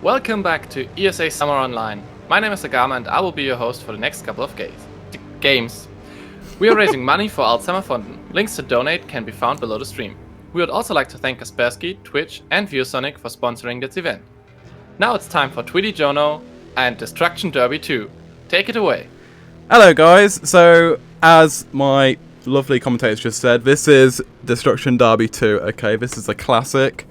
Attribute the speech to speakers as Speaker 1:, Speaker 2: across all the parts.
Speaker 1: Welcome back to ESA Summer Online. My name is Agama and I will be your host for the next couple of games. We are raising money for Alzheimer. Links to donate can be found below the stream. We would also like to thank Kaspersky, Twitch and ViewSonic for sponsoring this event. Now it's time for TweedyJono and Destruction Derby 2. Take it away.
Speaker 2: Hello guys, so as my lovely commentators just said, this is Destruction Derby 2, okay? This is a classic.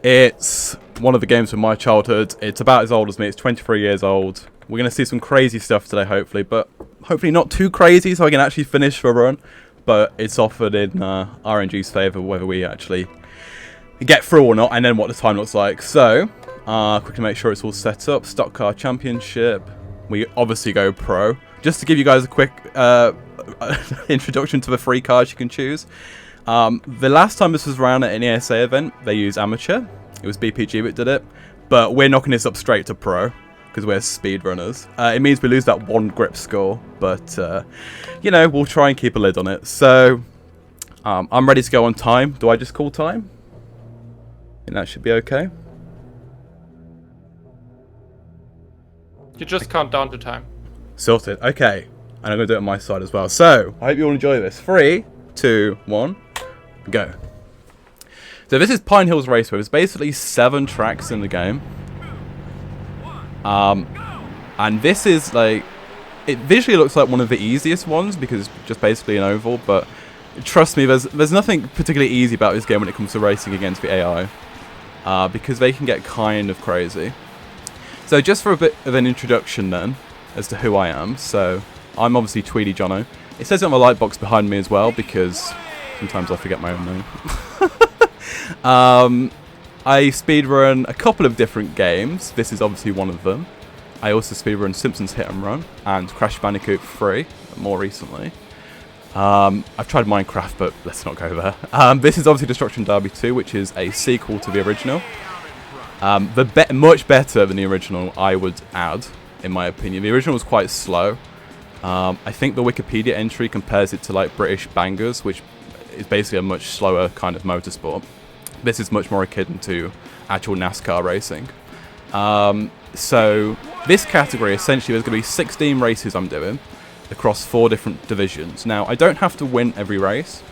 Speaker 2: It's one of the games from my childhood. It's about as old as me. It's 23 years old. We're going to see some crazy stuff today, hopefully, but hopefully not too crazy so I can actually finish the run. But it's offered in RNG's favour whether we actually get through or not, and then what the time looks like. So, quickly make sure it's all set up. Stock Car Championship. We obviously go Pro. Just to give you guys a quick introduction to the 3 cars you can choose. The last time this was around at an ESA event, they used Amateur. It was BPG that did it. But we're knocking this up straight to Pro, because we're speedrunners. It means we lose that 1 grip score, but, you know, we'll try and keep a lid on it. So, I'm ready to go on time. Do I just call time? And that should be okay.
Speaker 1: You just count down to time.
Speaker 2: Sorted. Okay. And I'm going to do it on my side as well. So, I hope you all enjoy this. 3, 2, 1, go. So this is Pine Hills Raceway. There's basically 7 tracks in the game. And this is like, it visually looks like one of the easiest ones because it's just basically an oval, but trust me, there's nothing particularly easy about this game when it comes to racing against the AI, because they can get kind of crazy. So just for a bit of an introduction then, as to who I am. So I'm obviously TweedyJono. It says it on the light box behind me as well because sometimes I forget my own name. I speedrun a couple of different games. This is obviously one of them. I also speedrun Simpsons Hit and Run and Crash Bandicoot 3 more recently. I've tried Minecraft, but let's not go there. This is obviously Destruction Derby 2, which is a sequel to the original. Much better than the original, I would add, in my opinion. The original was quite slow. I think the Wikipedia entry compares it to like British Bangers, which is basically a much slower kind of motorsport. This is much more akin to actual NASCAR racing. So this category, essentially, there's going to be 16 races I'm doing across 4 different divisions. Now, I don't have to win every race,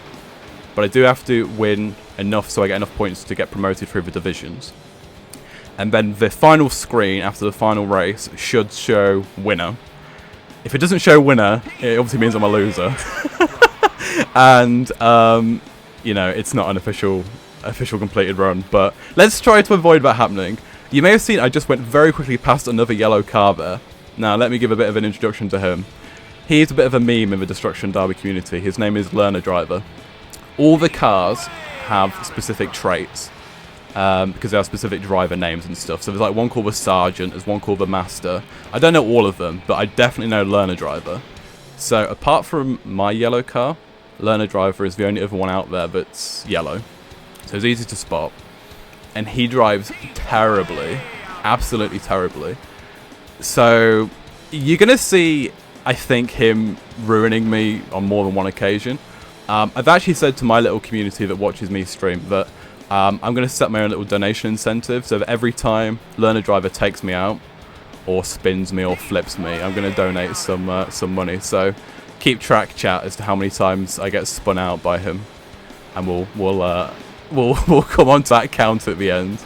Speaker 2: but I do have to win enough so I get enough points to get promoted through the divisions. And then the final screen after the final race should show winner. If it doesn't show winner, it obviously means I'm a loser. And, you know, it's not an official completed run, but let's try to avoid that happening. You may have seen I just went very quickly past another yellow car there. Now, let me give a bit of an introduction to him. He's a bit of a meme in the Destruction Derby community. His name is Learner Driver. All the cars have specific traits. Because they have specific driver names and stuff. So there's like one called the Sergeant, there's one called the Master. I don't know all of them, but I definitely know Learner Driver. So apart from my yellow car, Learner Driver is the only other one out there that's yellow. So it's easy to spot. And he drives terribly. Absolutely terribly. So you're going to see, I think, him ruining me on more than one occasion. I've actually said to my little community that watches me stream that I'm going to set my own little donation incentive, so that every time Learner Driver takes me out, or spins me, or flips me, I'm going to donate some money. So keep track, chat, as to how many times I get spun out by him, and we'll come on to that count at the end.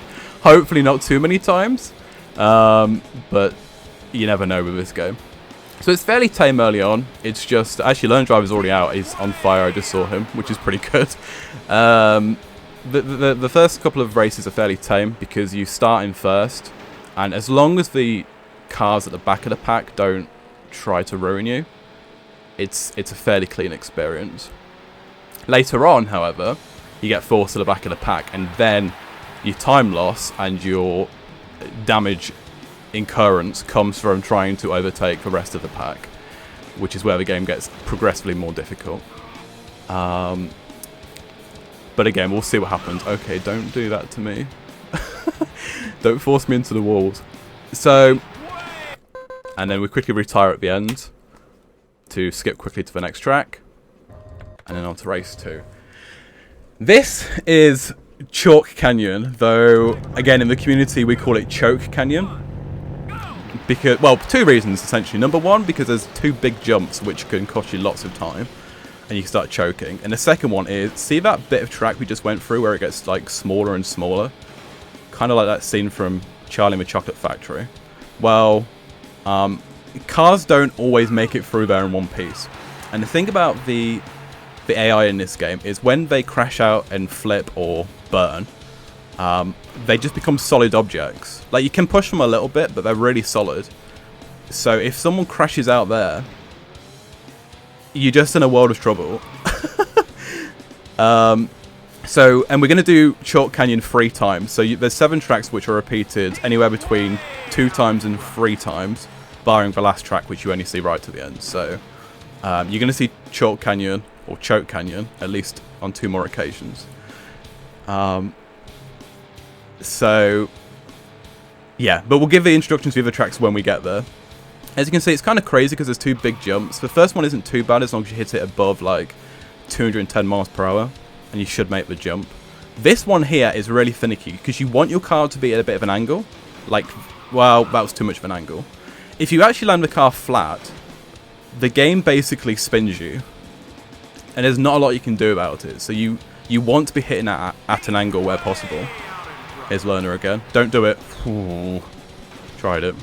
Speaker 2: Hopefully not too many times, but you never know with this game. So it's fairly tame early on. It's just actually Learner Driver's already out. He's on fire. I just saw him, which is pretty good. The first couple of races are fairly tame because you start in first, and as long as the cars at the back of the pack don't try to ruin you, it's a fairly clean experience. Later on, however, you get forced to the back of the pack, and then your time loss and your damage incurrence comes from trying to overtake the rest of the pack, which is where the game gets progressively more difficult. But again, we'll see what happens. Okay, don't do that to me. Don't force me into the walls. So, and then we quickly retire at the end to skip quickly to the next track. And then on to race 2. This is Chalk Canyon, though again in the community we call it Choke Canyon. Because, well, two reasons essentially. Number one, because there's two big jumps which can cost you lots of time and you can start choking. And the second one is, see that bit of track we just went through where it gets like smaller and smaller? Kind of like that scene from Charlie and the Chocolate Factory. Well, cars don't always make it through there in one piece. And the thing about the AI in this game is when they crash out and flip or burn, they just become solid objects. Like, you can push them a little bit, but they're really solid. So if someone crashes out there, you're just in a world of trouble. And we're going to do Chalk Canyon 3 times. So there's 7 tracks which are repeated anywhere between 2 times and 3 times, barring the last track, which you only see right to the end. So you're going to see Chalk Canyon, or Choke Canyon, at least on 2 more occasions. So, yeah, but we'll give the instructions to the other tracks when we get there. As you can see, it's kind of crazy because there's 2 big jumps. The first one isn't too bad as long as you hit it above like 210 miles per hour, and you should make the jump. This one here is really finicky because you want your car to be at a bit of an angle. Like, well, that was too much of an angle. If you actually land the car flat, the game basically spins you, and there's not a lot you can do about it. So you want to be hitting at an angle where possible. Here's Lerner again. Don't do it. Ooh, tried it.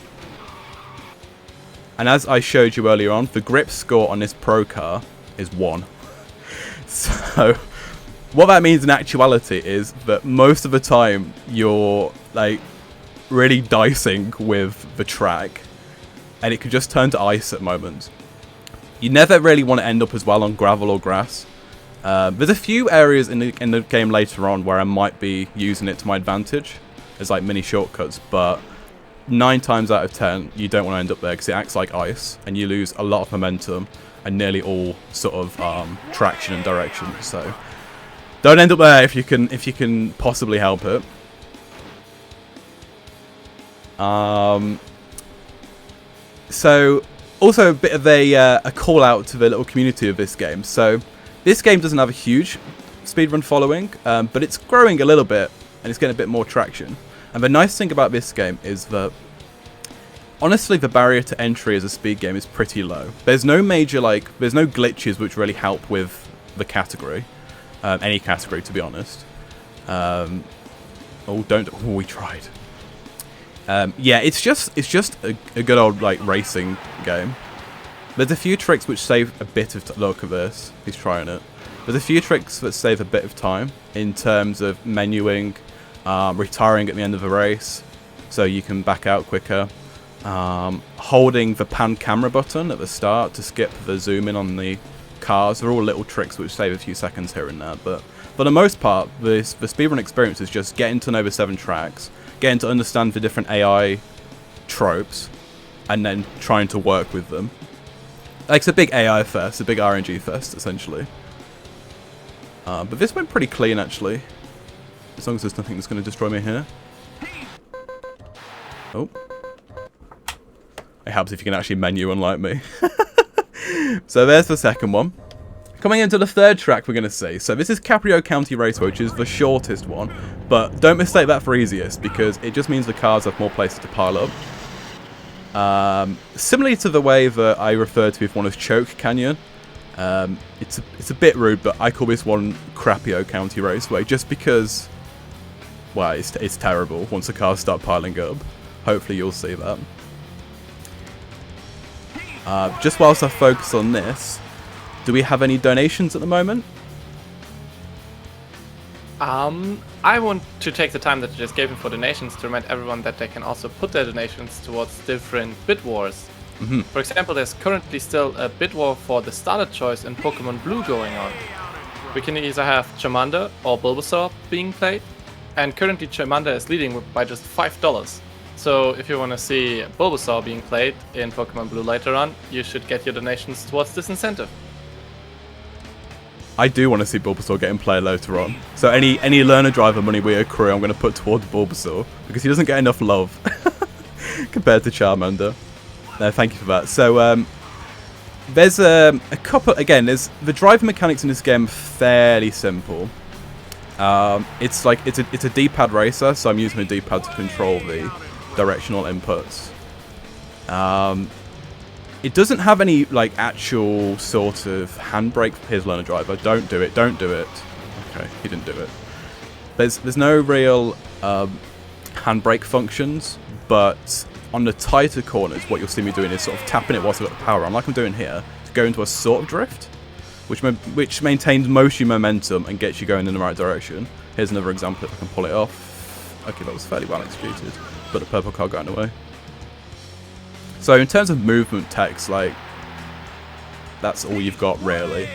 Speaker 2: And as I showed you earlier on, the grip score on this pro car is 1. So what that means in actuality is that most of the time you're like really dicing with the track, and it could just turn to ice at moments. You never really want to end up as well on gravel or grass. There's a few areas in the game later on where I might be using it to my advantage as like mini shortcuts, but 9 times out of 10 you don't want to end up there because it acts like ice and you lose a lot of momentum and nearly all sort of traction and direction. So don't end up there if you can possibly help it. So also a bit of a call out to the little community of this game. So this game doesn't have a huge speedrun following, but it's growing a little bit and it's getting a bit more traction. And the nice thing about this game is that honestly the barrier to entry as a speed game is pretty low. There's no major there's no glitches which really help with the category, any category to be honest. We tried. Yeah, it's just a good old like racing game. There's a few tricks which save a bit of look at this. He's trying it. There's a few tricks that save a bit of time in terms of menuing, retiring at the end of a race, so you can back out quicker. Holding the pan camera button at the start to skip the zoom in on the cars. They're all little tricks which save a few seconds here and there. But for the most part, the speedrun experience is just getting to know the 7 tracks, getting to understand the different AI tropes, and then trying to work with them. Like, it's a big AI fest, a big RNG fest, essentially. But this went pretty clean, actually. As long as there's nothing that's going to destroy me here. Oh. It helps if you can actually menu unlike me. So there's the second one. Coming into the third track we're going to see. So this is Caprio County Raceway, which is the shortest one. But don't mistake that for easiest, because it just means the cars have more places to pile up. Similarly to the way that I referred to with one as Choke Canyon, it's a bit rude, but I call this one Crapio County Raceway just because, well, it's terrible once the cars start piling up. Hopefully you'll see that. Just whilst I focus on this, do we have any donations at the moment?
Speaker 1: I want to take the time that you just gave me for donations to remind everyone that they can also put their donations towards different bid wars.
Speaker 2: Mm-hmm.
Speaker 1: For example, there's currently still a bid war for the starter choice in Pokemon Blue going on. We can either have Charmander or Bulbasaur being played, and currently Charmander is leading by just $5. So if you want to see Bulbasaur being played in Pokemon Blue later on, you should get your donations towards this incentive.
Speaker 2: I do want to see Bulbasaur getting played later on. So any learner driver money we accrue, I'm going to put towards Bulbasaur, because he doesn't get enough love compared to Charmander. No, thank you for that. So there's a couple, again, there's the driving mechanics in this game are fairly simple. It's a D-pad racer, so I'm using a D-pad to control the directional inputs. It doesn't have any like actual sort of handbrake. Here's learner driver. Don't do it. Don't do it. Okay, he didn't do it. There's no real handbrake functions, but on the tighter corners, what you'll see me doing is sort of tapping it whilst I've got the power on, like I'm doing here, to go into a sort of drift, which maintains motion momentum and gets you going in the right direction. Here's another example if I can pull it off. Okay, that was fairly well executed, but the purple car got in the way. So in terms of movement text, like, that's all you've got really,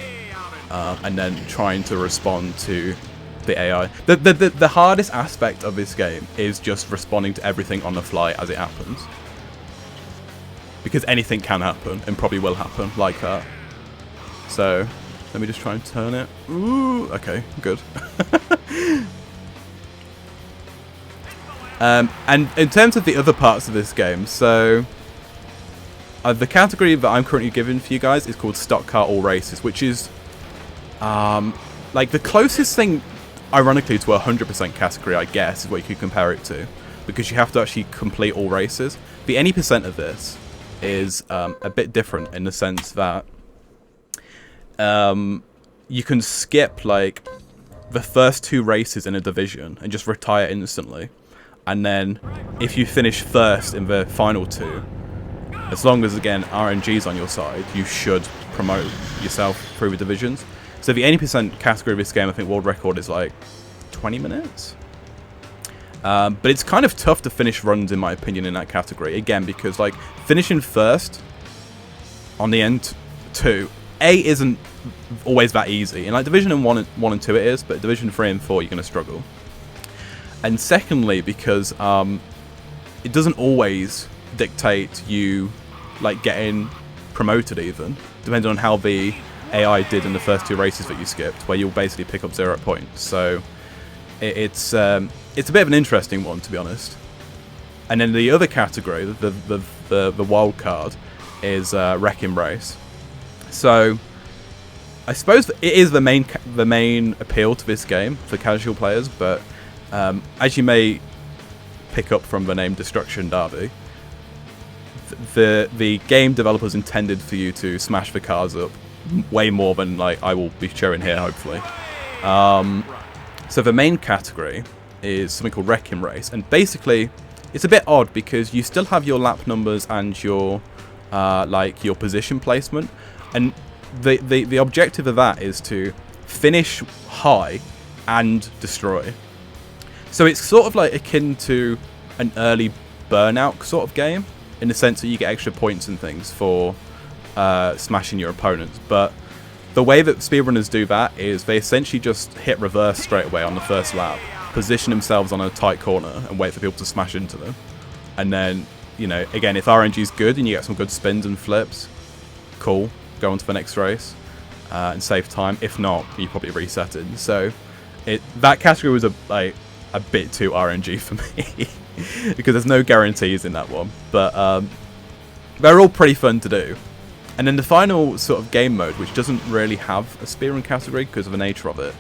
Speaker 2: and then trying to respond to the AI. The hardest aspect of this game is just responding to everything on the fly as it happens, because anything can happen and probably will happen like that. So let me just try and turn it. Ooh, okay, good. And in terms of the other parts of this game, so the category that I'm currently given for you guys is called Stock Car All Races, which is like the closest thing, ironically, to a 100% category, I guess, is what you could compare it to, because you have to actually complete all races. The any percent of this is a bit different in the sense that you can skip like the first 2 races in a division and just retire instantly, and then if you finish first in the final 2, as long as, again, RNG's on your side, you should promote yourself through the divisions. So the 80% category of this game, I think world record is like 20 minutes. But it's kind of tough to finish runs, in my opinion, in that category. Again, because like finishing first on the end 2, A, isn't always that easy. In like Division 1 and 2 it is, but Division 3 and 4 you're going to struggle. And secondly, because it doesn't always dictate you like getting promoted, even depending on how the AI did in the first 2 races that you skipped, where you'll basically pick up 0 points. So it's a bit of an interesting one, to be honest. And then the other category, the wild card, is Wrecking Race. So I suppose it is the main appeal to this game for casual players, but as you may pick up from the name Destruction Derby, the game developers intended for you to smash the cars up way more than like I will be showing here, hopefully. So the main category is something called Wrecking Race, and basically it's a bit odd because you still have your lap numbers and your like your position placement, and the objective of that is to finish high and destroy. So it's sort of like akin to an early Burnout sort of game, in the sense that you get extra points and things for smashing your opponents. But the way that speedrunners do that is they essentially just hit reverse straight away on the first lap, position themselves on a tight corner and wait for people to smash into them. And then, you know, again, if RNG is good and you get some good spins and flips, cool, go on to the next race and save time. If not, you probably reset it. So that category was a bit too RNG for me. Because there's no guarantees in that one, but they're all pretty fun to do. And then the final sort of game mode, which doesn't really have a speedrun category because of the nature of it,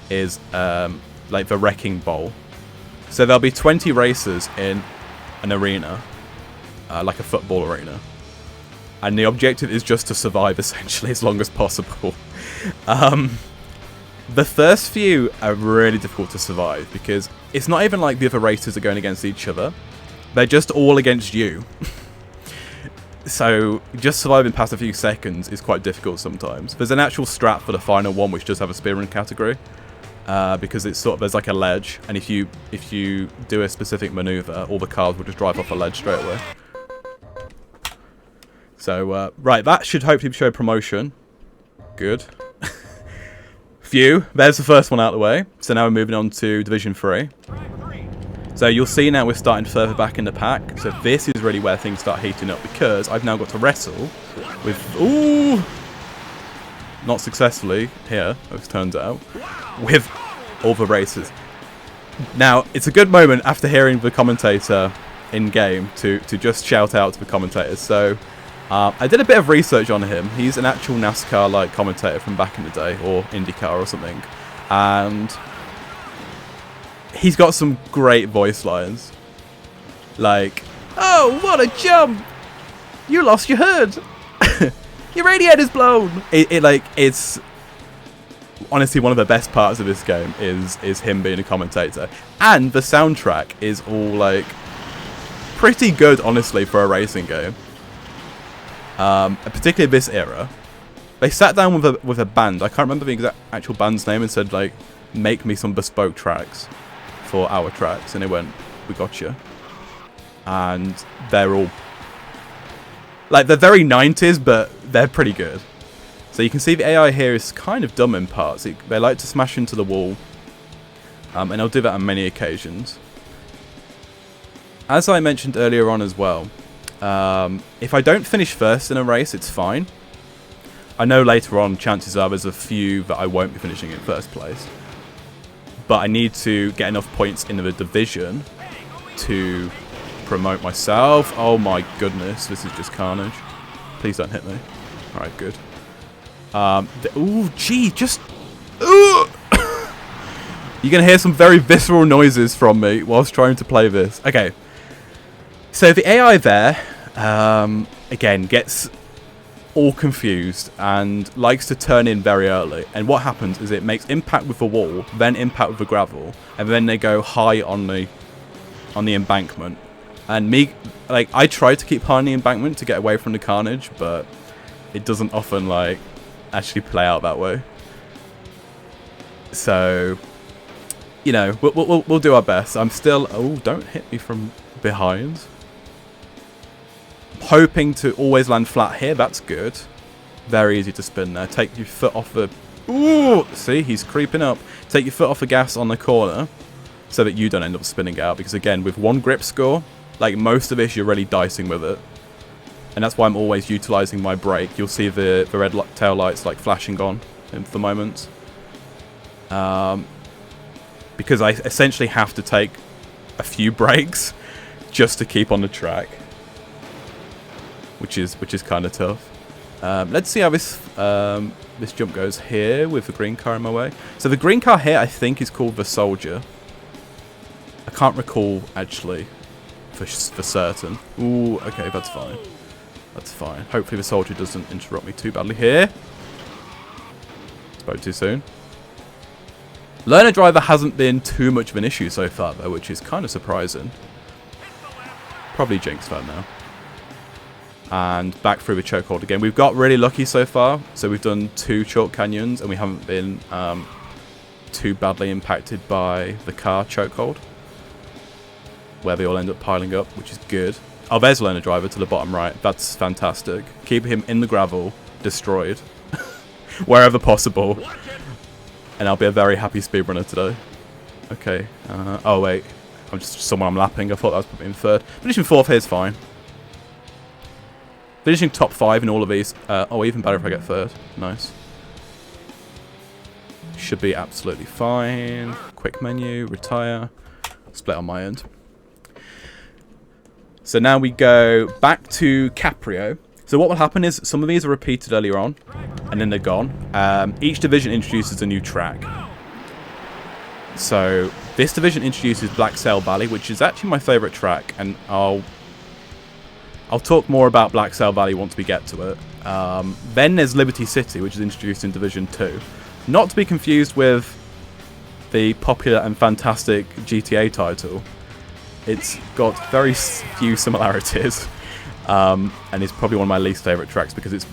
Speaker 2: is like the Wrecking Bowl. So there'll be 20 races in an arena, like a football arena, and the objective is just to survive essentially as long as possible. The first few are really difficult to survive because it's not even like the other races are going against each other. They're just all against you. So just surviving past a few seconds is quite difficult sometimes. There's an actual strat for the final one which does have a speedrun category, because it's sort of, there's like a ledge, and if you do a specific maneuver, all the cars will just drive off a ledge straight away. So right, that should hopefully show promotion. Good. There's the first one out of the way. So now we're moving on to Division 3. So you'll see now we're starting further back in the pack. So this is really where things start heating up, because I've now got to wrestle with... Ooh! Not successfully here, as it turns out, with all the races. Now, it's a good moment after hearing the commentator in-game to just shout out to the commentators. So... I did a bit of research on him. He's an actual NASCAR-like commentator from back in the day, or IndyCar or something. And he's got some great voice lines. Like, oh, what a jump! You lost your hood! Your radiator's blown! It's honestly one of the best parts of this game is him being a commentator. And the soundtrack is all, like, pretty good, honestly, for a racing game. Particularly this era. They sat down with a band. I can't remember the actual band's name and said, like, make me some bespoke tracks for our tracks. And they went, we got you. And they're all, like, they're very 90s, but they're pretty good. So you can see the AI here is kind of dumb in parts. They like to smash into the wall. And I'll do that on many occasions. As I mentioned earlier on as well, if I don't finish first in a race, it's fine. I know later on, chances are there's a few that I won't be finishing in first place. But I need to get enough points in the division to promote myself. Oh my goodness, this is just carnage. Please don't hit me. Alright, good. Ooh, gee, just... Ooh! You're going to hear some very visceral noises from me whilst trying to play this. Okay. So the AI there, again, gets all confused and likes to turn in very early. And what happens is it makes impact with the wall, then impact with the gravel, and then they go high on the embankment. And me, like, I try to keep high on the embankment to get away from the carnage, but it doesn't often, like, actually play out that way. So, you know, we'll do our best. I'm still... Oh, don't hit me from behind. Hoping to always land flat here. That's good. Very easy to spin there. Take your foot off the... Ooh! See, he's creeping up. Take your foot off the gas on the corner so that you don't end up spinning out. Because, again, with one grip score, like, most of this, you're really dicing with it. And that's why I'm always utilising my brake. You'll see the red tail lights, like, flashing on for moments. Because I essentially have to take a few breaks just to keep on the track. Which is kind of tough. Let's see how this jump goes here with the green car in my way. So the green car here, I think, is called the Soldier. I can't recall actually for certain. Ooh, okay, that's fine. That's fine. Hopefully the Soldier doesn't interrupt me too badly here. Spoke too soon. Learner driver hasn't been too much of an issue so far though, which is kind of surprising. Probably jinxed that now. And back through the chokehold again. We've got really lucky so far. So we've done 2 chalk canyons and we haven't been too badly impacted by the car chokehold, where they all end up piling up, which is good. Oh, there's learner driver to the bottom right. That's fantastic. Keep him in the gravel, destroyed, wherever possible. And I'll be a very happy speedrunner today. Okay. Oh, wait. I'm just someone I'm lapping. I thought that was probably in third. Finishing 4th here is fine. Finishing top 5 in all of these. Oh, even better if I get 3rd. Nice. Should be absolutely fine. Quick menu, retire. Split on my end. So now we go back to Caprio. So what will happen is some of these are repeated earlier on, and then they're gone. Each division introduces a new track. So this division introduces Black Sail Valley, which is actually my favourite track, and I'll talk more about Black Sail Valley once we get to it. Then there's Liberty City, which is introduced in Division 2. Not to be confused with the popular and fantastic GTA title. It's got very few similarities. And it's probably one of my least favourite tracks because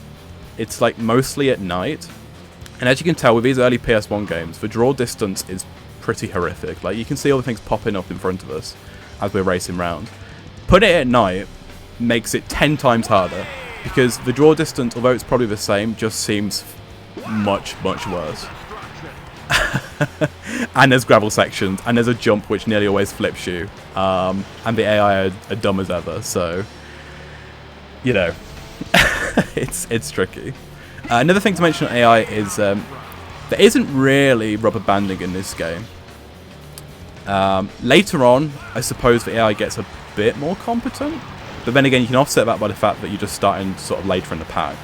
Speaker 2: it's like mostly at night. And as you can tell with these early PS1 games, the draw distance is pretty horrific. Like, you can see all the things popping up in front of us as we're racing round. Put it at night makes it 10 times harder because the draw distance, although it's probably the same, just seems much, much worse. And there's gravel sections, and there's a jump which nearly always flips you. And the AI are dumb as ever, so, you know, it's tricky. Another thing to mention on AI is there isn't really rubber banding in this game. Later on, I suppose the AI gets a bit more competent, but then again, you can offset that by the fact that you're just starting sort of later in the pack.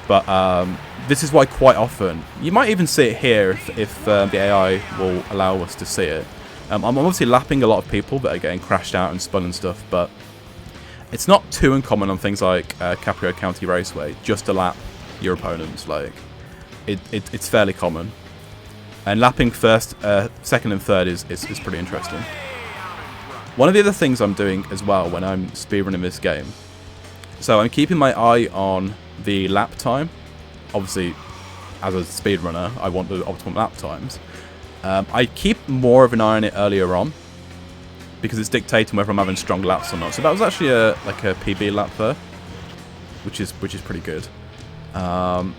Speaker 2: But this is why quite often, you might even see it here if the AI will allow us to see it. I'm obviously lapping a lot of people that are getting crashed out and spun and stuff, but it's not too uncommon on things like Caprio County Raceway just to lap your opponents. Like, it's fairly common. And lapping first, second and third is pretty interesting. One of the other things I'm doing as well when I'm speedrunning this game, so I'm keeping my eye on the lap time. Obviously, as a speedrunner, I want the optimum lap times. I keep more of an eye on it earlier on, because it's dictating whether I'm having strong laps or not. So that was actually like a PB lap there, which is pretty good. But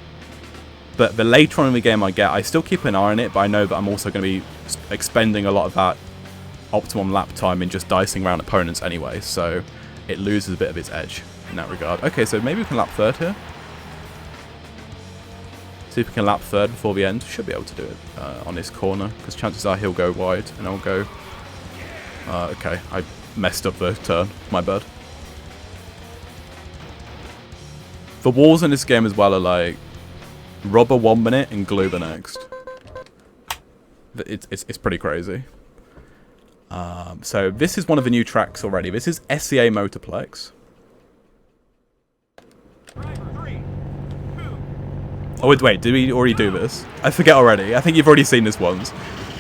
Speaker 2: the later on in the game I still keep an eye on it, but I know that I'm also going to be expending a lot of that optimum lap time in just dicing around opponents anyway, so it loses a bit of its edge in that regard. Okay, so maybe we can lap third here. See if we can lap third before the end. Should be able to do it on this corner, because chances are he'll go wide and I'll go... okay, I messed up the turn. My bad. The walls in this game as well are like rubber 1 minute and glue the next. It's pretty crazy. So this is one of the new tracks already. This is SEA Motorplex. Oh wait, did we already do this? I forget already. I think you've already seen this once.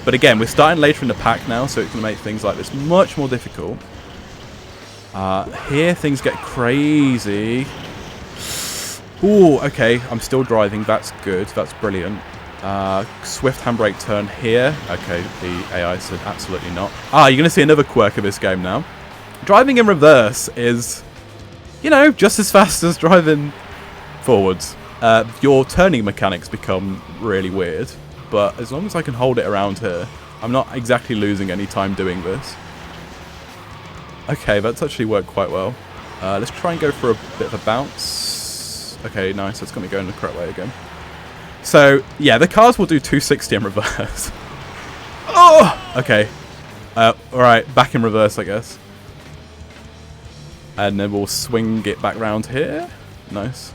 Speaker 2: But again, we're starting later in the pack now, so it's going to make things like this much more difficult. Here things get crazy. Ooh, okay, I'm still driving. That's good. That's brilliant. Swift handbrake turn here. Okay, the AI said absolutely not. You're going to see another quirk of this game now. Driving in reverse is, you know, just as fast as driving forwards. Your turning mechanics become really weird, but as long as I can hold it around here, I'm not exactly losing any time doing this. Okay, that's actually worked quite well. Let's try and go for a bit of a bounce. Okay, nice. That's got me going the correct way again. So, yeah, the cars will do 260 in reverse. Oh! Okay. Alright, back in reverse, I guess. And then we'll swing it back round here. Nice.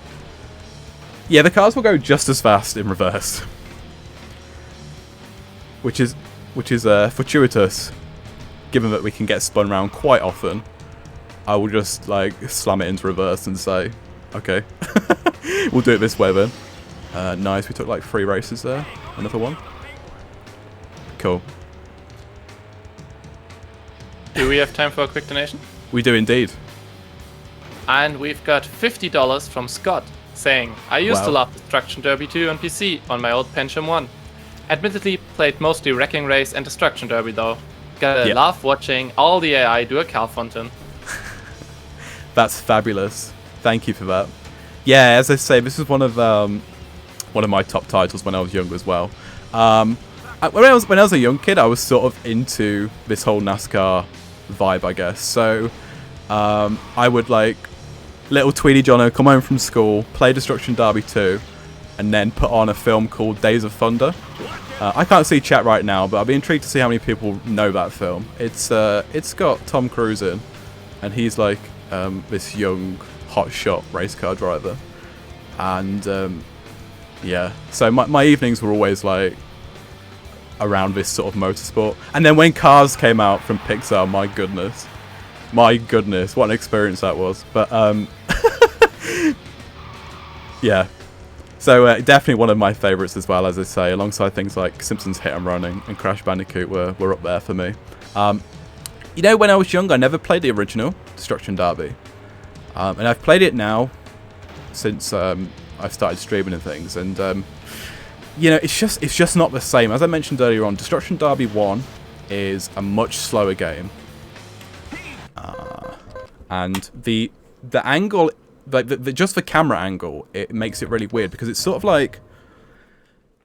Speaker 2: Yeah, the cars will go just as fast in reverse. Which is fortuitous, given that we can get spun round quite often. I will just, like, slam it into reverse and say, okay, we'll do it this way then. Nice, we took like 3 races there. Another one. Cool.
Speaker 1: Do we have time for a quick donation?
Speaker 2: We do indeed.
Speaker 1: And we've got $50 from Scott, saying, I used to love Destruction Derby 2 on PC on my old Pentium 1. Admittedly, played mostly Wrecking Race and Destruction Derby though. Gotta love watching all the AI do a Cal Fountain.
Speaker 2: That's fabulous. Thank you for that. Yeah, as I say, this is one of my top titles when I was young as well. When I was a young kid, I was sort of into this whole NASCAR vibe, I guess. So I would like little TweedyJono come home from school, play Destruction Derby 2, and then put on a film called Days of Thunder. I can't see chat right now, but I'll be intrigued to see how many people know that film. It's got Tom Cruise in, and he's like this young hotshot race car driver, and yeah. So my evenings were always like around this sort of motorsport. And then when Cars came out from Pixar, my goodness, what an experience that was. But yeah. So definitely one of my favourites as well, as I say, alongside things like Simpsons Hit and Running and Crash Bandicoot were up there for me. You know, when I was young, I never played the original Destruction Derby. And I've played it now since I've started streaming and things. And, you know, it's just not the same. As I mentioned earlier on, Destruction Derby 1 is a much slower game. And the angle... Like just the camera angle, it makes it really weird because it's sort of like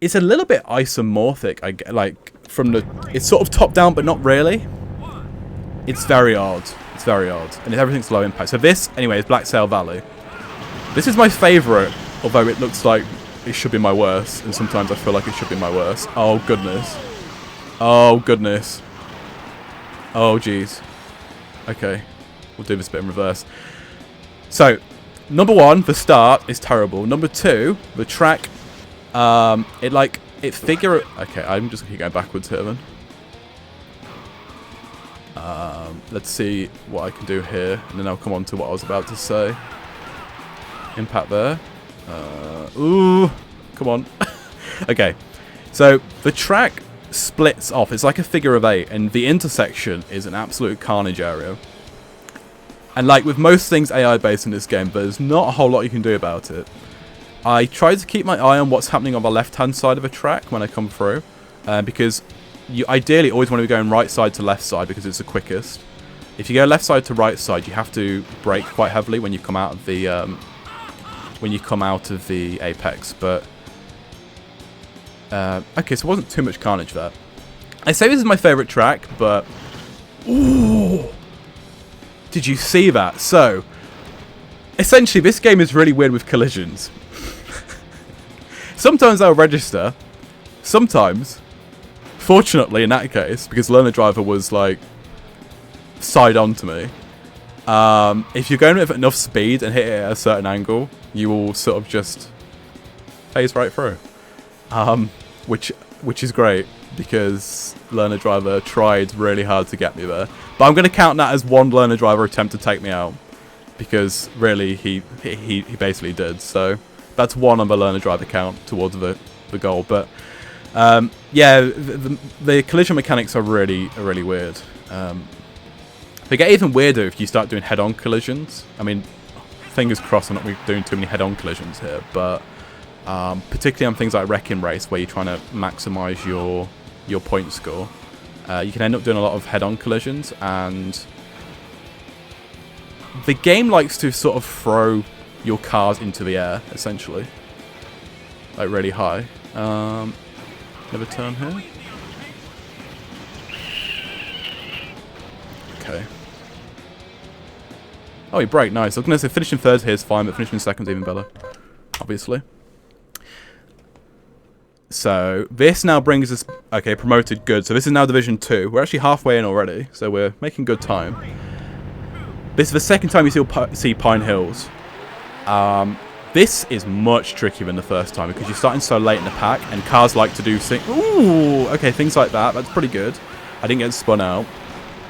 Speaker 2: it's a little bit isomorphic. Like from the it's sort of top down, but not really. It's very odd. It's very odd, and everything's low impact. So this, anyway, is Black Sail Valley. This is my favourite, although it looks like it should be my worst, and sometimes I feel like it should be my worst. Oh goodness. Oh goodness. Oh jeez. Okay, we'll do this bit in reverse. So, number one, the start is terrible. Number two, the track, okay, I'm just gonna keep going backwards here then. Let's see what I can do here, and then I'll come on to what I was about to say. Impact there. Ooh, come on. Okay, so the track splits off. It's like a figure of 8, and the intersection is an absolute carnage area. And like with most things AI based in this game, there's not a whole lot you can do about it. I try to keep my eye on what's happening on the left-hand side of a track when I come through, because you ideally always want to be going right side to left side because it's the quickest. If you go left side to right side, you have to brake quite heavily when you come out of the apex. But okay, so it wasn't too much carnage there. I say this is my favorite track, but ooh, did you see that? So essentially, this game is really weird with collisions. Sometimes I'll register. Sometimes, fortunately in that case, because Learner Driver was like side on to me, if you're going with enough speed and hit it at a certain angle, you will sort of just phase right through, which is great because Learner Driver tried really hard to get me there. But I'm going to count that as one Learner Driver attempt to take me out, because really he basically did. So that's one on the Learner Driver count towards the goal. But yeah, the collision mechanics are really weird. They get even weirder if you start doing head-on collisions. I mean, fingers crossed I'm not doing too many head-on collisions here, but particularly on things like Wrecking Race, where you're trying to maximise your point score, you can end up doing a lot of head-on collisions, and the game likes to sort of throw your cars into the air, essentially, like really high. Never turn here. Okay. Oh, he braked, nice. I was going to say finishing third here is fine, but finishing second is even better, obviously. So, this now brings us... Okay, promoted, good. So this is now Division 2. We're actually halfway in already, so we're making good time. This is the second time you see Pine Hills. This is much trickier than the first time, because you're starting so late in the pack, and cars like to do things... Ooh, okay, things like that. That's pretty good. I didn't get spun out.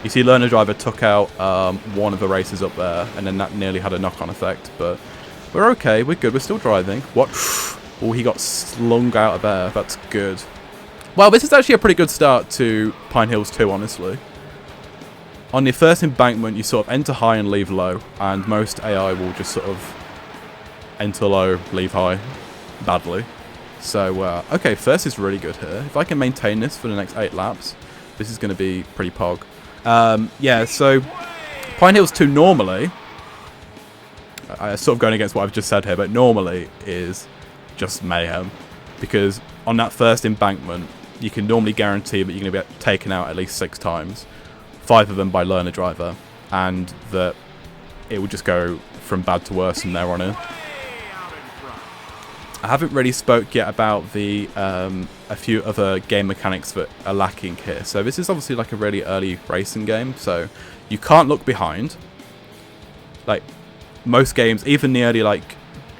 Speaker 2: You see Learner Driver took out one of the races up there, and then that nearly had a knock-on effect, but we're okay, we're good, we're still driving. What? Oh, he got slung out of there. That's good. Well, this is actually a pretty good start to Pine Hills 2, honestly. On the first embankment, you sort of enter high and leave low, and most AI will just sort of enter low, leave high, badly. So, okay, first is really good here. If I can maintain this for the next 8 laps, this is going to be pretty pog. Yeah, so Pine Hills 2 normally, sort of going against what I've just said here, but normally is just mayhem, because on that first embankment, you can normally guarantee that you're going to get taken out at least 6 times, 5 of them by Learner Driver, and that it will just go from bad to worse from there on in. I haven't really spoke yet about the a few other game mechanics that are lacking here. So this is obviously like a really early racing game, so you can't look behind. Like most games, even the early like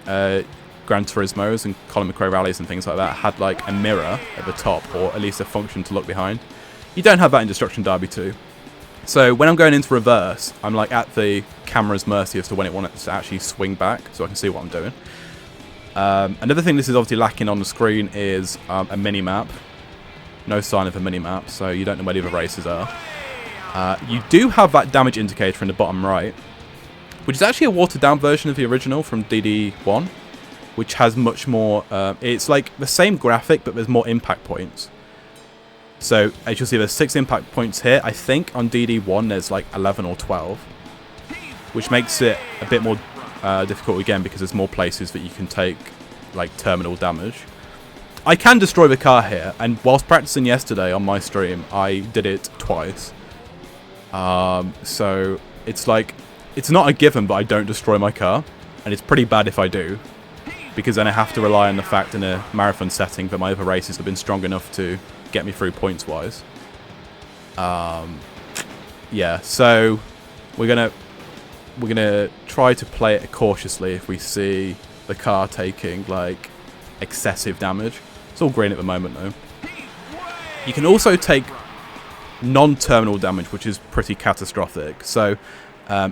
Speaker 2: Gran Turismos and Colin McRae rallies and things like that had like a mirror at the top, or at least a function to look behind. You don't have that in Destruction Derby 2. So when I'm going into reverse, I'm like at the camera's mercy as to when it wants to actually swing back, so I can see what I'm doing. Another thing this is obviously lacking on the screen is a mini-map. No sign of a mini-map, so you don't know where the other races are. You do have that damage indicator in the bottom right, which is actually a watered-down version of the original from DD1, which has much more... it's like the same graphic, but there's more impact points. So, as you'll see, there's 6 impact points here. I think on DD1 there's like 11 or 12, which makes it a bit more... difficult again, because there's more places that you can take like terminal damage. I can destroy the car here, and whilst practicing yesterday on my stream, I did it twice. So it's like, it's not a given, but I don't destroy my car, and it's pretty bad if I do, because then I have to rely on the fact in a marathon setting that my other races have been strong enough to get me through points wise. Yeah, so we're gonna we're going to try to play it cautiously if we see the car taking, like, excessive damage. It's all green at the moment, though. You can also take non-terminal damage, which is pretty catastrophic. So,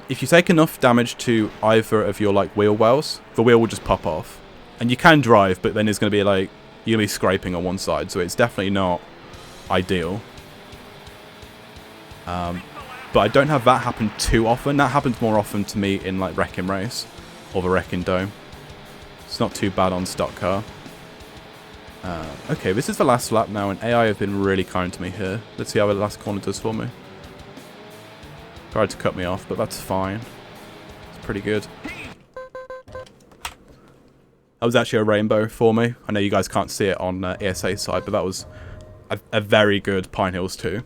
Speaker 2: if you take enough damage to either of your, like, wheel wells, the wheel will just pop off. And you can drive, but then it's going to be, like, you're going to be scraping on one side, so it's definitely not ideal. But I don't have that happen too often. That happens more often to me in, like, Wrecking Race or the Wrecking Dome. It's not too bad on stock car. Okay, this is the last lap now, and AI have been really kind to me here. Let's see how the last corner does for me. Tried to cut me off, but that's fine. It's pretty good. That was actually a rainbow for me. I know you guys can't see it on ESA side, but that was a very good Pine Hills 2.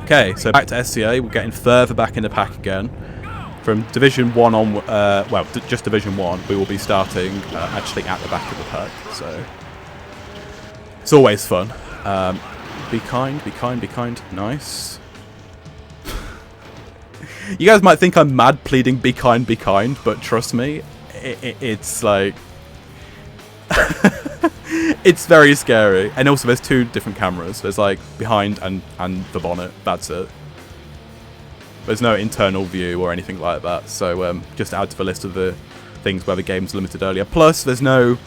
Speaker 2: Okay, so back to SCA. We're getting further back in the pack again. From Division 1 on, well, just Division 1, we will be starting actually at the back of the pack, so it's always fun. Be kind, be kind, be kind. Nice. You guys might think I'm mad pleading be kind, but trust me, it's like... it's very scary. And also there's two different cameras. There's like behind and the bonnet, that's it. There's no internal view or anything like that, so just add to the list of the things where the game's limited earlier. Plus, there's no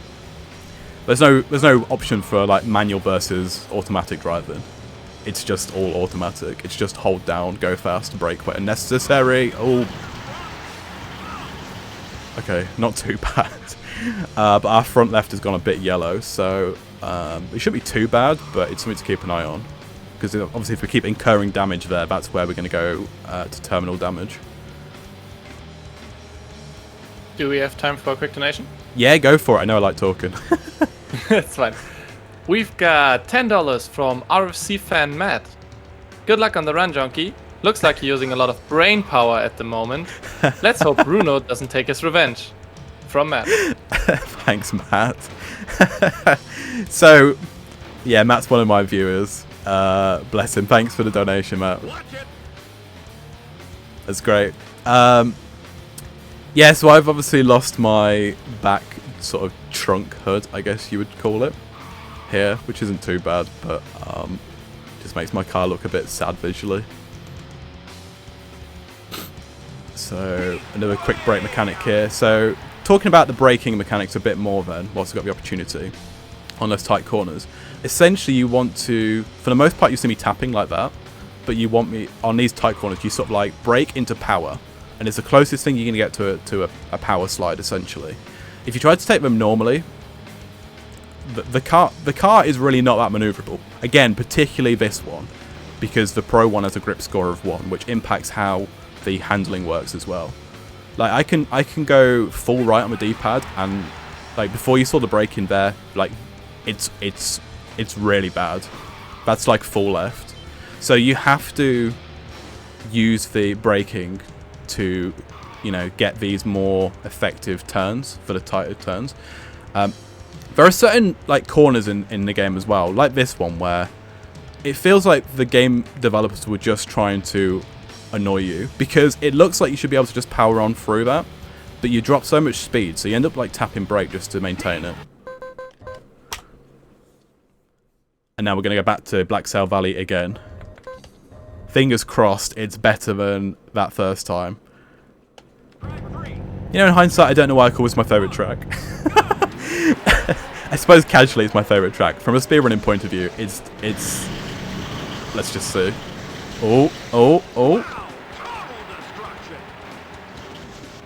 Speaker 2: option for like manual versus automatic driving. It's just all automatic. It's just hold down, go fast, brake when necessary. Oh, okay, not too bad. But our front left has gone a bit yellow, so it shouldn't be too bad, but it's something to keep an eye on. Because obviously if we keep incurring damage there, that's where we're going to go to terminal damage.
Speaker 1: Do we have time for a quick donation?
Speaker 2: Yeah, go for it. I know I like talking.
Speaker 1: It's fine. We've got $10 from RFC fan Matt. Good luck on the run, Junkie. Looks like you're using a lot of brain power at the moment. Let's hope Bruno doesn't take his revenge. From Matt.
Speaker 2: Thanks, Matt. So, yeah, Matt's one of my viewers. Bless him. Thanks for the donation, Matt. That's great. Yeah, so I've obviously lost my back sort of trunk hood, I guess you would call it, here, which isn't too bad, but just makes my car look a bit sad visually. So, another quick brake mechanic here. So, talking about the braking mechanics a bit more then, whilst I've got the opportunity, on those tight corners. Essentially, you want to, for the most part, you see me tapping like that, but you want me, on these tight corners, you sort of like brake into power, and it's the closest thing you're going to get to a power slide, essentially. If you try to take them normally, the car is really not that maneuverable. Again, particularly this one, because the Pro one has a grip score of 1, which impacts how the handling works as well. Like, I can go full right on the D-pad, and like before you saw the brake in there, like it's really bad. That's like full left. So you have to use the braking to, you know, get these more effective turns for the tighter turns. There are certain like corners in the game as well, like this one, where it feels like the game developers were just trying to annoy you, because it looks like you should be able to just power on through that, but you drop so much speed, so you end up like tapping brake just to maintain it. And now we're going to go back to Black Sail Valley again. Fingers crossed it's better than that first time. You know, in hindsight, I don't know why I call this my favourite track. I suppose casually it's my favourite track. From a speedrunning point of view, it's... Let's just see. Oh.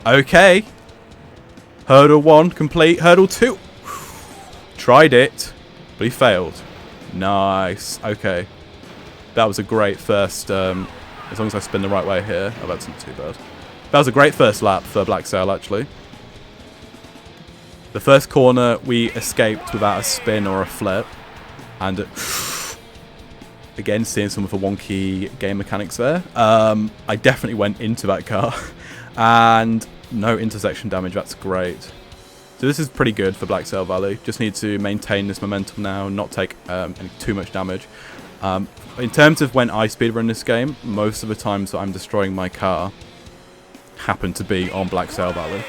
Speaker 2: Okay. Hurdle 1 complete. Hurdle 2. Tried it, but he failed. Nice. Okay. That was a great first, as long as I spin the right way here. Oh, that's not too bad. That was a great first lap for Black Sail, actually. The first corner, we escaped without a spin or a flip. And again, seeing some of the wonky game mechanics there. I definitely went into that car. And no intersection damage. That's great. So this is pretty good for Black Sail Valley. Just need to maintain this momentum now, not take too much damage. In terms of when I speedrun this game, most of the times that I'm destroying my car, happen to be on Black Sail Valley.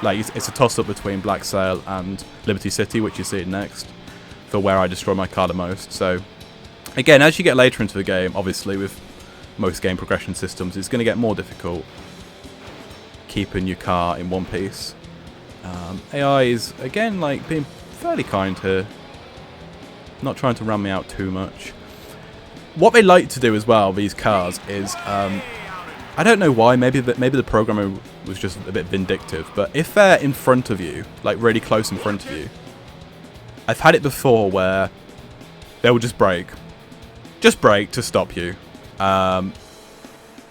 Speaker 2: Like, it's a toss-up between Black Sail and Liberty City, which you see next, for where I destroy my car the most. So, again, as you get later into the game, obviously, with most game progression systems, it's going to get more difficult keeping your car in one piece. AI is, again, like, being fairly kind here. Not trying to ram me out too much. What they like to do as well, these cars, is... I don't know why, maybe the programmer was just a bit vindictive, but if they're in front of you, like really close in front of you, I've had it before where they will just brake. Just brake to stop you. No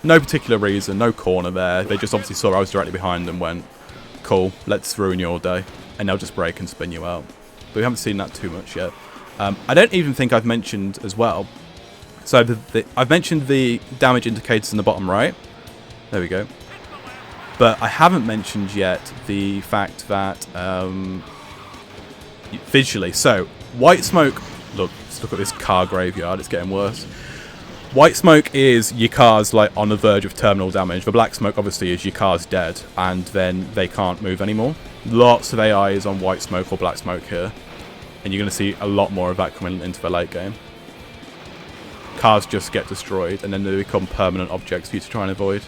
Speaker 2: particular reason, no corner there. They just obviously saw I was directly behind them and went, cool, let's ruin your day. And they'll just brake and spin you out. But we haven't seen that too much yet. I don't even think I've mentioned as well. So I've mentioned the damage indicators in the bottom right. There we go. But I haven't mentioned yet the fact that visually, so white smoke, look at this car graveyard, it's getting worse. White smoke is your car's like on the verge of terminal damage. The black smoke obviously is your car's dead and then they can't move anymore. Lots of AI is on white smoke or black smoke here. And you're going to see a lot more of that coming into the late game. Cars just get destroyed and then they become permanent objects for you to try and avoid.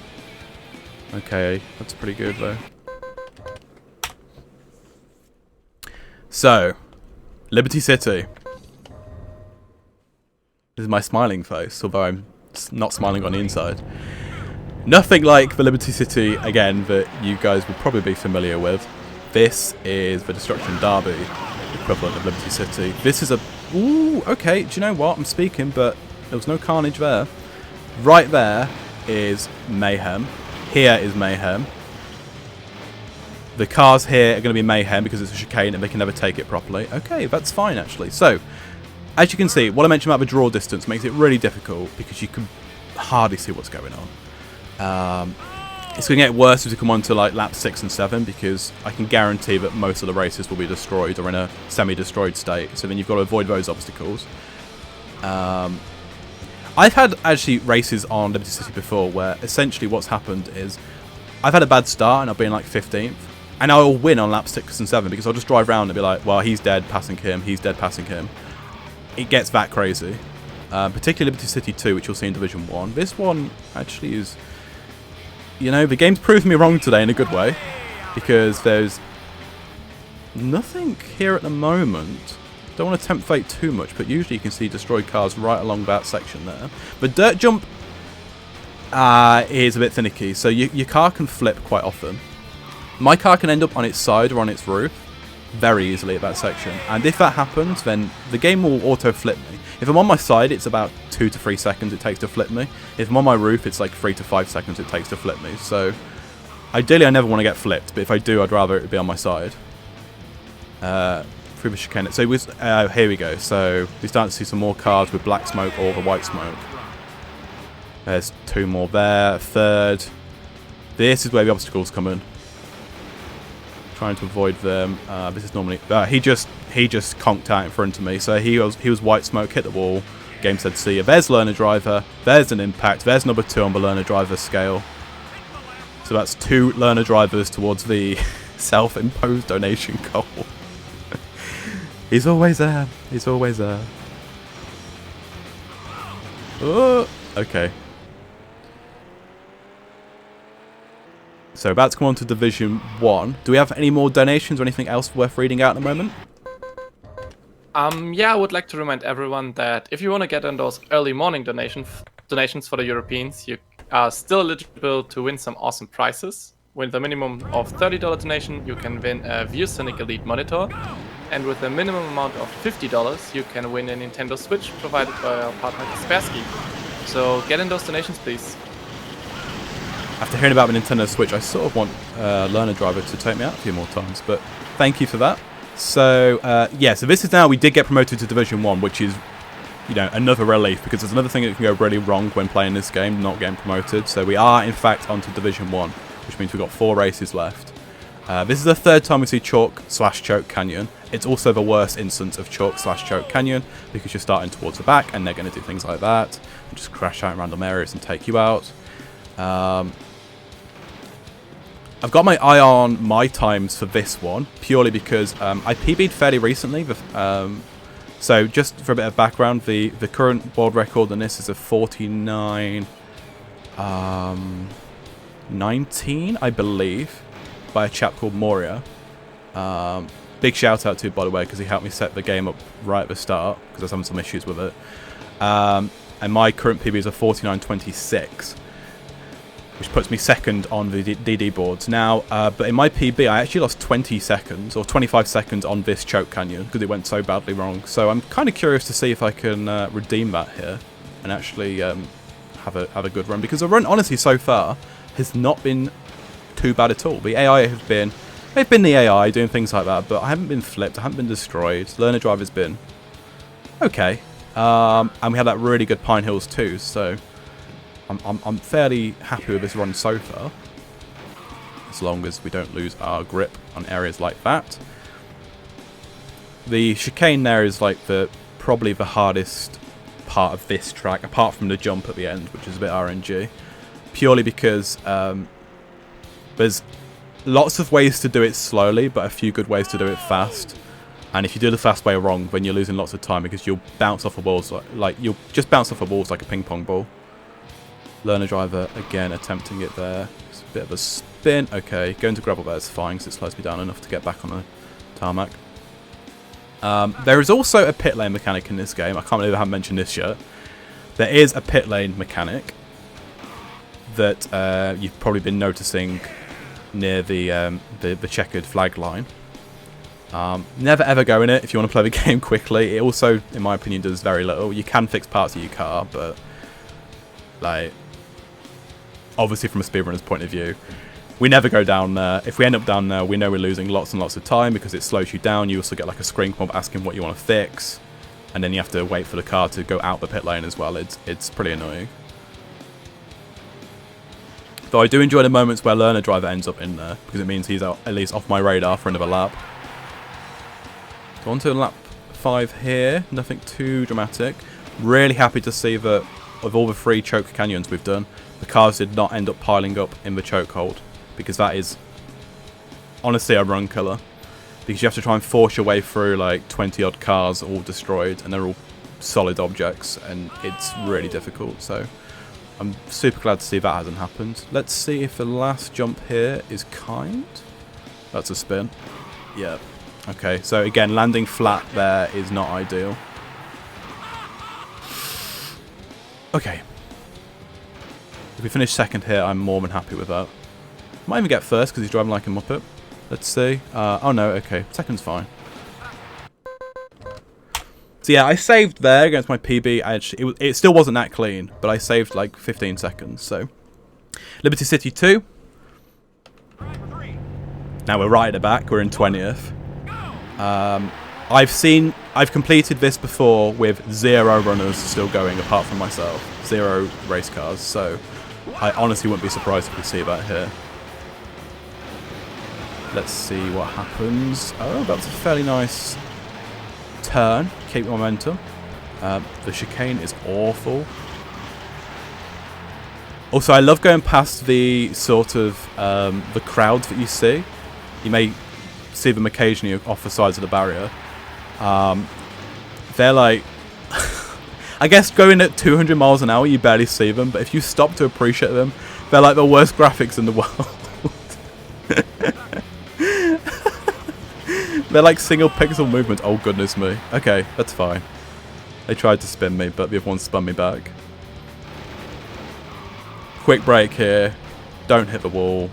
Speaker 2: Okay, that's pretty good though. So, Liberty City. This is my smiling face, although I'm not smiling on the inside. Nothing like the Liberty City, again, that you guys will probably be familiar with. This is the Destruction Derby equivalent of Liberty City. This is a... Ooh, okay, do you know what? I'm speaking, but there was no carnage there. Right there is Mayhem. Here is Mayhem. The cars here are going to be Mayhem because it's a chicane and they can never take it properly. Okay, that's fine actually. So, as you can see, what I mentioned about the draw distance makes it really difficult because you can hardly see what's going on. It's going to get worse as we come on to like lap 6 and 7 because I can guarantee that most of the races will be destroyed or in a semi-destroyed state. So then you've got to avoid those obstacles. I've had actually races on Liberty City before where essentially what's happened is I've had a bad start and I'll be in like 15th and I'll win on lap 6 and 7 because I'll just drive around and be like, well, he's dead, passing him, he's dead, passing him. It gets that crazy. Particularly Liberty City 2, which you'll see in Division 1. This one actually is, you know, the game's proved me wrong today in a good way because there's nothing here at the moment. Don't want to tempt fate too much, but usually you can see destroyed cars right along that section there. The dirt jump is a bit finicky, so your car can flip quite often. My car can end up on its side or on its roof very easily at that section, and if that happens, then the game will auto flip me. If I'm on my side, it's about 2 to 3 seconds it takes to flip me. If I'm on my roof, it's like 3 to 5 seconds it takes to flip me. So ideally, I never want to get flipped, but if I do, I'd rather it be on my side. Through the chicane. So here we go. So we start to see some more cars with black smoke or the white smoke. There's 2 more there. Third. This is where the obstacles come in. Trying to avoid them. This is normally he just conked out in front of me. So he was white smoke, hit the wall. Game said see ya. There's learner driver. There's an impact. There's number 2 on the learner driver scale. So that's 2 learner drivers towards the self-imposed donation goal. He's always there. He's always there. Oh, okay. So about to come on to Division 1. Do we have any more donations or anything else worth reading out at the moment?
Speaker 1: Yeah, I would like to remind everyone that if you want to get in those early morning donations for the Europeans, you are still eligible to win some awesome prizes. With a minimum of $30 donation, you can win a ViewSonic Elite monitor. And with a minimum amount of $50, you can win a Nintendo Switch provided by our partner Kaspersky. So get in those donations, please.
Speaker 2: After hearing about the Nintendo Switch, I sort of want Learner Driver to take me out a few more times, but thank you for that. So, yeah, so this is now, we did get promoted to Division 1, which is, you know, another relief, because there's another thing that can go really wrong when playing this game, not getting promoted. So we are, in fact, onto Division 1, which means we've got 4 races left. This is the 3rd time we see Chalk/Choke Canyon. It's also the worst instance of Chalk/Choke Canyon, because you're starting towards the back, and they're going to do things like that, and just crash out in random areas and take you out. I've got my eye on my times for this one, purely because I PB'd fairly recently. So just for a bit of background, the current world record on this is a 49... 19, I believe, by a chap called Moria. Big shout out to, by the way, because he helped me set the game up right at the start, because I was having some issues with it. And my current PB is a 49.26, which puts me second on the DD boards. Now, but in my PB, I actually lost 20 seconds, or 25 seconds on this choke canyon, because it went so badly wrong. So I'm kind of curious to see if I can redeem that here, and actually have a good run, because the run, honestly, so far, has not been too bad at all. The AI has been... They've been the AI doing things like that, but I haven't been flipped, I haven't been destroyed. Learner drive has been okay. And we have that really good Pine Hills too, so I'm fairly happy with this run so far. As long as we don't lose our grip on areas like that. The chicane there is like probably the hardest part of this track, apart from the jump at the end, which is a bit RNG. Purely because there's lots of ways to do it slowly, but a few good ways to do it fast. And if you do the fast way wrong, then you're losing lots of time, because you'll bounce off the walls like you'll just bounce off the walls like a ping pong ball. Learner driver again attempting it there. It's a bit of a spin. Okay, going to gravel there is fine because it slows me down enough to get back on the tarmac. There is also a pit lane mechanic in this game. I can't believe I haven't mentioned this yet. There is a pit lane mechanic that you've probably been noticing near the checkered flag line. Never ever go in it if you want to play the game quickly. It also, in my opinion, does very little. You can fix parts of your car, but like, obviously from a speedrunner's point of view, we never go down there. If we end up down there, we know we're losing lots and lots of time, because it slows you down. You also get like a screen mob asking what you want to fix, and then you have to wait for the car to go out the pit lane as well. It's pretty annoying. Though I do enjoy the moments where Learner Driver ends up in there, because it means he's at least off my radar for another lap. So on to lap 5 here. Nothing too dramatic. Really happy to see that of all the 3 choke canyons we've done, the cars did not end up piling up in the chokehold, because that is honestly a run killer. Because you have to try and force your way through like 20 odd cars all destroyed, and they're all solid objects, and it's really difficult. So I'm super glad to see that hasn't happened. Let's see if the last jump here is kind. That's a spin. Yeah. Okay, so again, landing flat there is not ideal. Okay. If we finish second here, I'm more than happy with that. Might even get first because he's driving like a muppet. Let's see. Oh no, okay. Second's fine. So yeah, I saved there against my PB. It still wasn't that clean, but I saved like 15 seconds. So Liberty City 2. Now we're right at the back. We're in 20th. I've completed this before with 0 runners still going apart from myself. 0 race cars. So I honestly wouldn't be surprised if we see that here. Let's see what happens. Oh, that's a fairly nice turn. Keep momentum. The chicane is awful. Also, I love going past the sort of the crowds that you see. You may see them occasionally off the sides of the barrier. They're like, I guess going at 200 miles an hour, you barely see them. But if you stop to appreciate them, they're like the worst graphics in the world. They're like single pixel movements. Oh, goodness me. Okay, that's fine. They tried to spin me, but the other one spun me back. Quick break here. Don't hit the wall.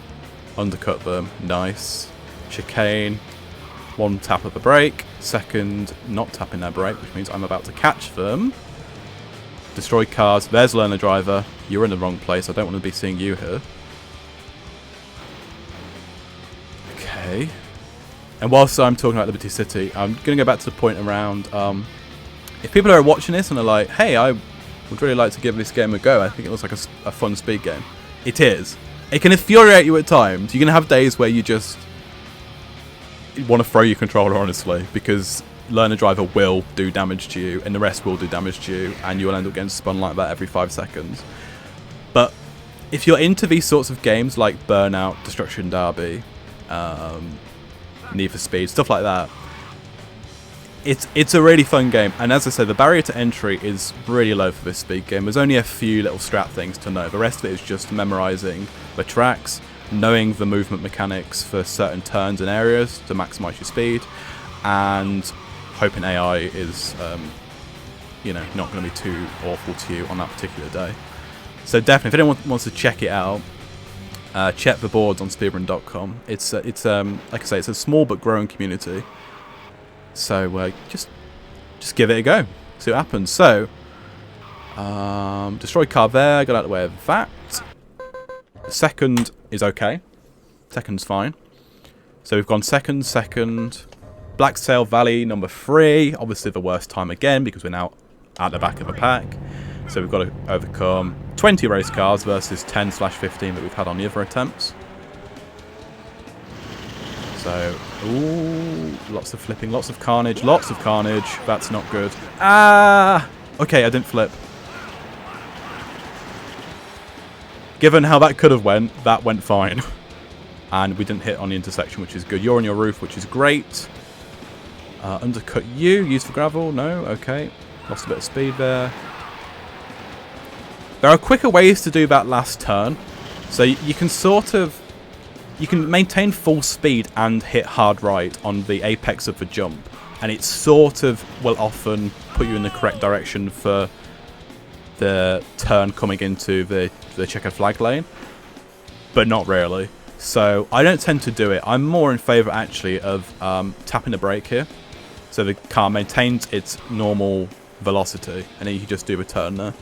Speaker 2: Undercut them. Nice. Chicane. 1 tap of the brake. Second, not tapping their brake, which means I'm about to catch them. Destroy cars. There's Learner Driver. You're in the wrong place. I don't want to be seeing you here. Okay. And whilst I'm talking about Liberty City, I'm going to go back to the point around, if people are watching this and are like, hey, I would really like to give this game a go, I think it looks like a fun speed game. It is. It can infuriate you at times. You're going to have days where you just want to throw your controller, honestly, because Learner Driver will do damage to you, and the rest will do damage to you, and you'll end up getting spun like that every 5 seconds. But if you're into these sorts of games like Burnout, Destruction Derby, Need for Speed, stuff like that, it's a really fun game. And as I said, the barrier to entry is really low for this speed game. There's only a few little strat things to know. The rest of it is just memorising the tracks, knowing the movement mechanics for certain turns and areas to maximise your speed, and hoping AI is not going to be too awful to you on that particular day. So definitely, if anyone wants to check it out, check the boards on speedrun.com. It's like I say, it's a small but growing community. So just give it a go, see what happens. So destroy car there, got out of the way of that. Second is okay. Second's fine. So we've gone second. Black Sail Valley number 3. Obviously the worst time again because we're now at the back of the pack. So we've got to overcome 20 race cars versus 10/15 that we've had on the other attempts. So, ooh, lots of flipping, lots of carnage. That's not good. Ah! Okay, I didn't flip. Given how that could have went, that went fine. And we didn't hit on the intersection, which is good. You're on your roof, which is great. Undercut you, use for gravel. No, okay. Lost a bit of speed there. There are quicker ways to do that last turn. So you can you can maintain full speed and hit hard right on the apex of the jump. And it sort of will often put you in the correct direction for the turn coming into the checkered flag lane. But not really. So I don't tend to do it. I'm more in favour actually of tapping the brake here. So the car maintains its normal velocity and then you can just do a turn there.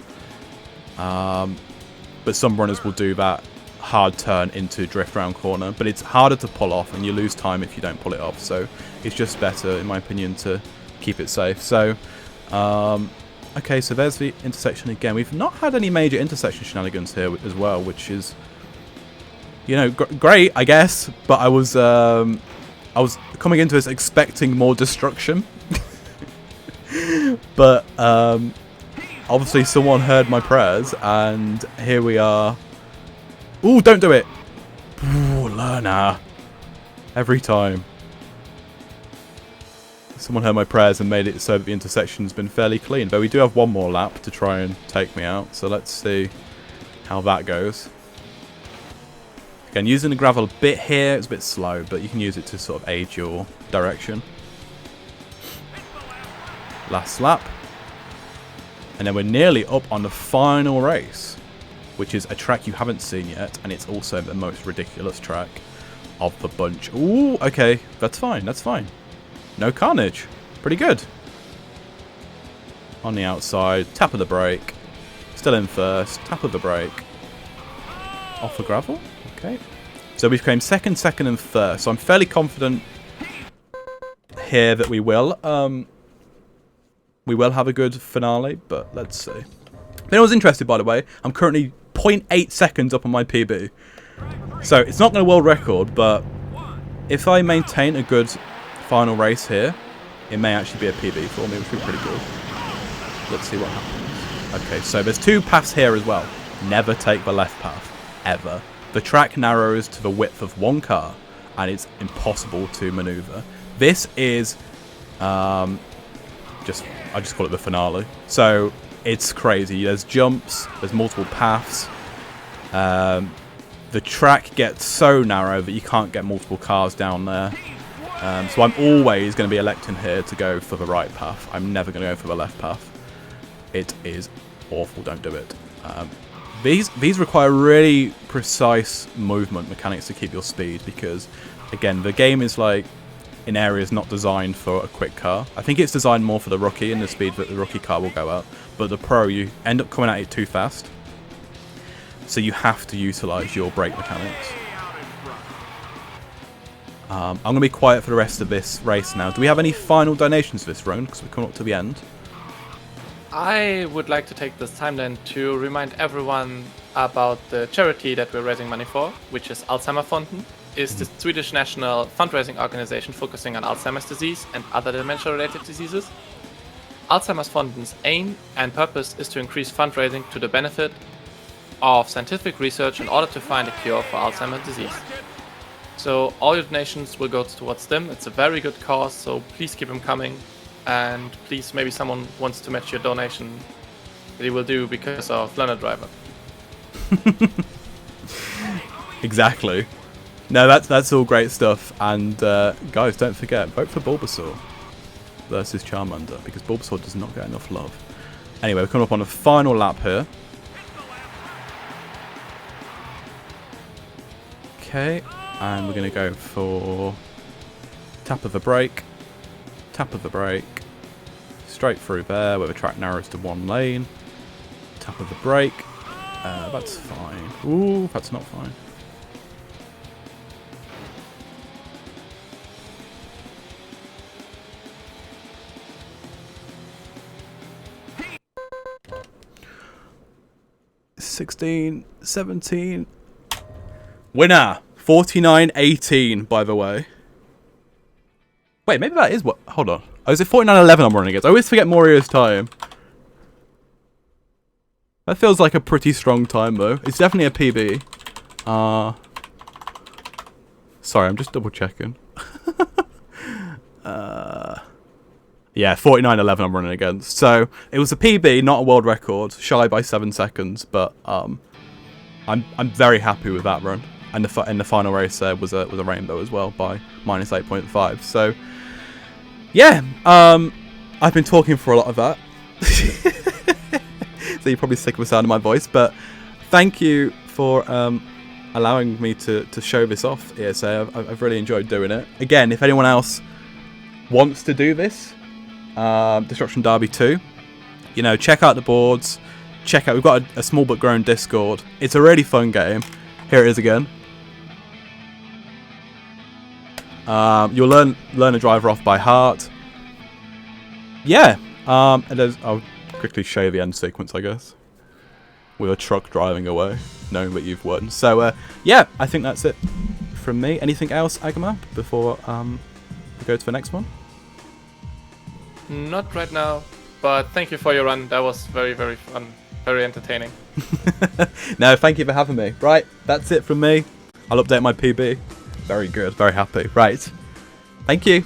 Speaker 2: But some runners will do that hard turn into drift round corner, but it's harder to pull off and you lose time if you don't pull it off, so it's just better in my opinion to keep it safe. So okay, so there's the intersection again. We've not had any major intersection shenanigans here as well, which is great I guess, but I was coming into this expecting more destruction. But obviously someone heard my prayers and here we are. Ooh, don't do it. Ooh, learner. Every time. Someone heard my prayers and made it so that the intersection's been fairly clean. But we do have one more lap to try and take me out. So let's see how that goes. Again, using the gravel a bit here. It's a bit slow, but you can use it to sort of aid your direction. Last lap. And then we're nearly up on the final race, which is a track you haven't seen yet, and it's also the most ridiculous track of the bunch. Ooh, okay, that's fine, that's fine. No carnage, pretty good. On the outside, tap of the brake, still in first, tap of the brake. Off the gravel, okay. So we've came second, and third, so I'm fairly confident here that we will have a good finale, but let's see. If anyone's interested, by the way, I'm currently 0.8 seconds up on my PB. So it's not going to world record, but if I maintain a good final race here, it may actually be a PB for me, which would be pretty good. Let's see what happens. Okay, so there's 2 paths here as well. Never take the left path, ever. The track narrows to the width of 1 car, and it's impossible to maneuver. This is I just call it the finale. So it's crazy. There's jumps, there's multiple paths. The track gets so narrow that you can't get multiple cars down there. So I'm always going to be electing here to go for the right path. I'm never going to go for the left path. It is awful. Don't do it. These require really precise movement mechanics to keep your speed because, again, the game is like in areas not designed for a quick car. I think it's designed more for the rookie and the speed that the rookie car will go at. But the pro, you end up coming at it too fast. So you have to utilise your brake mechanics. I'm going to be quiet for the rest of this race now. Do we have any final donations for this run? Because we're coming up to the end.
Speaker 1: I would like to take this time then to remind everyone about the charity that we're raising money for, which is Alzheimerfonden. Is the Swedish national fundraising organization focusing on Alzheimer's disease and other dementia-related diseases. Alzheimerfonden's aim and purpose is to increase fundraising to the benefit of scientific research in order to find a cure for Alzheimer's disease. So all your donations will go towards them. It's a very good cause, so please keep them coming. And please, maybe someone wants to match your donation. They will do because of Leonard Driver.
Speaker 2: Exactly. No, that's all great stuff. And guys, don't forget, vote for Bulbasaur versus Charmander, because Bulbasaur does not get enough love. Anyway, we're coming up on a final lap here. Okay, and we're going to go for tap of the brake, straight through there where the track narrows to one lane, tap of the brake, that's fine. Ooh, that's not fine. $16, $17. Winner! 49.18, by the way. Wait, maybe that is what... Hold on. Oh, is it 49.11 I'm running against? I always forget Morio's time. That feels like a pretty strong time, though. It's definitely a PB. Sorry, I'm just double checking. Yeah, 49.11 I'm running against. So, it was a PB, not a world record. Shy by 7 seconds, but I'm very happy with that run. And the final race was a rainbow as well by minus 8.5. So, yeah, I've been talking for a lot of that. So you're probably sick of the sound of my voice, but thank you for allowing me to show this off, ESA. I've really enjoyed doing it. Again, if anyone else wants to do this, Destruction Derby 2, you know, check out the boards. Check out, we've got a small but growing Discord. It's a really fun game. Here it is again. You'll learn a driver off by heart. Yeah, and I'll quickly show you the end sequence, I guess, with a truck driving away, knowing that you've won. So yeah, I think that's it from me. Anything else, Agama, before we go to the next one?
Speaker 1: Not right now, but thank you for your run. That was very, very fun, very entertaining.
Speaker 2: No, thank you for having me. Right, that's it from me. I'll update my PB. Very good, very happy. Right, thank you.